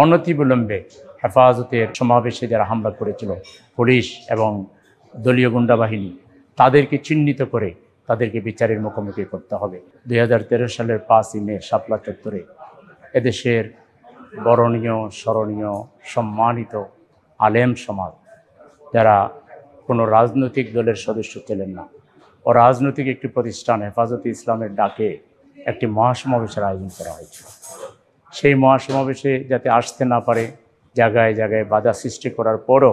অনতিবিলম্বে হেফাজতের সমাবেশে যারা হামলা করেছিল পুলিশ এবং দলীয় গুন্ডা বাহিনী, তাদেরকে চিহ্নিত করে তাদেরকে বিচারের মুখোমুখি করতে হবে। 2013 সালের 5ই মে শাপলা চত্বরে এদেশের বরণীয়, স্মরণীয়, সম্মানিত আলেম সমাজ, যারা কোনো রাজনৈতিক দলের সদস্য ছিলেন না, অরাজনৈতিক একটি প্রতিষ্ঠান হেফাজতে ইসলামের ডাকে একটি মহাসমাবেশের আয়োজন করা হয়েছিল। সেই মহাসমাবেশে যাতে আসতে না পারে, জায়গায় জায়গায় বাধা সৃষ্টি করার পরও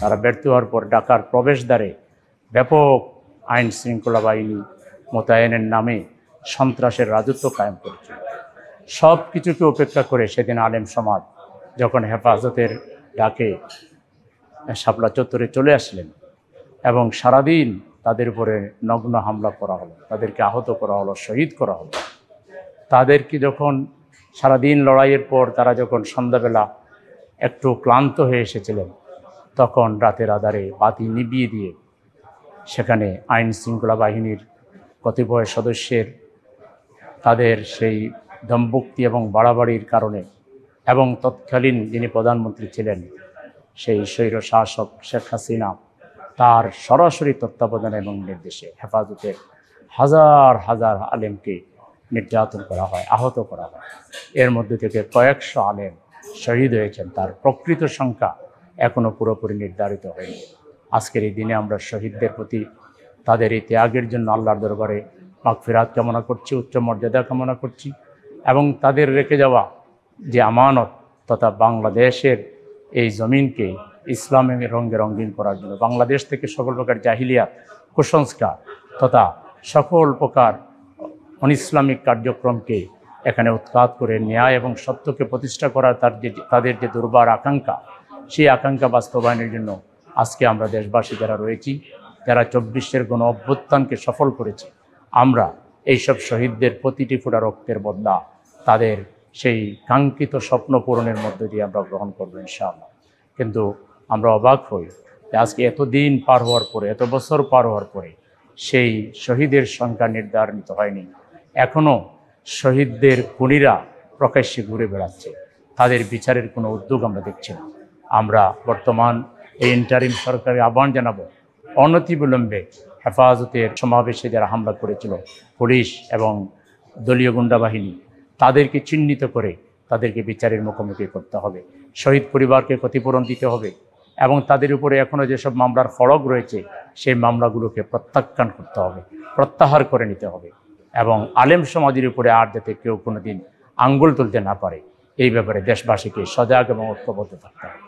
তারা ব্যর্থ হওয়ার পর ঢাকার প্রবেশদ্বারে ব্যাপক আইন শৃঙ্খলা বাহিনী মোতায়েনের নামে সন্ত্রাসের রাজত্ব কায়েম করেছিল। সব কিছুকে উপেক্ষা করে সেদিন আলেম সমাজ যখন হেফাজতের ডাকে শাপলা চত্বরে চলে আসলেন এবং সারাদিন তাদের উপরে নগ্ন হামলা করা হলো, তাদেরকে আহত করা হলো, শহীদ করা হলো। তাদেরকে যখন সারাদিন লড়াইয়ের পর তারা যখন সন্ধ্যাবেলা একটু ক্লান্ত হয়ে এসেছিলেন, তখন রাতের আধারে বাতি নিভিয়ে দিয়ে সেখানে আইন শৃঙ্খলা বাহিনীর কতিপয় সদস্যের তাদের সেই দম্ভুক্তি এবং বাড়াবাড়ির কারণে এবং তৎকালীন যিনি প্রধানমন্ত্রী ছিলেন সেই স্বৈর শাসক শেখ হাসিনা, তার সরাসরি তত্ত্বাবধানে এবং নির্দেশে হেফাজতের হাজার হাজার আলেমকে নির্যাতন করা হয়, আহত করা হয়। এর মধ্যে থেকে কয়েকশো আলেম শহীদ হয়েছেন, তার প্রকৃত সংখ্যা এখনও পুরোপুরি নির্ধারিত হয়নি। আজকের এই দিনে আমরা শহীদদের প্রতি তাদের এই ত্যাগের জন্য আল্লাহর দরবারে মাগফিরাত কামনা করছি, উচ্চ মর্যাদা কামনা করছি এবং তাদের রেখে যাওয়া যে আমানত তথা বাংলাদেশের এই জমিনকে ইসলামের রঙে রঙিন করার জন্য, বাংলাদেশ থেকে সকল প্রকার জাহিলিয়াত, কুসংস্কার তথা সকল প্রকার অনিসলামিক কার্যক্রমকে এখানে উৎখাত করে ন্যায় এবং সত্যকে প্রতিষ্ঠা করার তাদের যে দুর্বার আকাঙ্ক্ষা, সেই আকাঙ্ক্ষা বাস্তবায়নের জন্য আজকে আমরা দেশবাসী যারা রয়েছি, যারা 24-এর গণ অভ্যুত্থানকে সফল করেছি, আমরা এইসব শহীদদের প্রতিটি ফোঁটা রক্তের বদলা তাদের সেই কাঙ্ক্ষিত স্বপ্ন পূরণের মধ্য দিয়ে আমরা গ্রহণ করবো ইনশাআল্লাহ। কিন্তু আমরা অবাক হই যে আজকে এত দিন পার হওয়ার পরে, এত বছর পার হওয়ার পরে সেই শহীদের সংখ্যা নির্ধারিত হয়নি। এখনও শহীদদের খুনিরা প্রকাশ্যে ঘুরে বেড়াচ্ছে, তাদের বিচারের কোনো উদ্যোগ আমরা দেখছি না। আমরা বর্তমান এই ইন্টারিম সরকারের আহ্বান জানাবো, অনতিবিলম্বে হেফাজতের সমাবেশে যারা হামলা করেছিল পুলিশ এবং দলীয় গুন্ডা বাহিনী, তাদেরকে চিহ্নিত করে তাদেরকে বিচারের মুখোমুখি করতে হবে। শহীদ পরিবারকে ক্ষতিপূরণ দিতে হবে এবং তাদের উপরে এখনও যেসব মামলার ফলক রয়েছে সেই মামলাগুলোকে প্রত্যাখ্যান করতে হবে, প্রত্যাহার করে নিতে হবে এবং আলেম সমাজের উপরে আর যাতে কেউ কোনো দিন আঙ্গুল তুলতে না পারে, এই ব্যাপারে দেশবাসীকে সজাগ এবং ঐক্যবদ্ধ থাকতে হবে।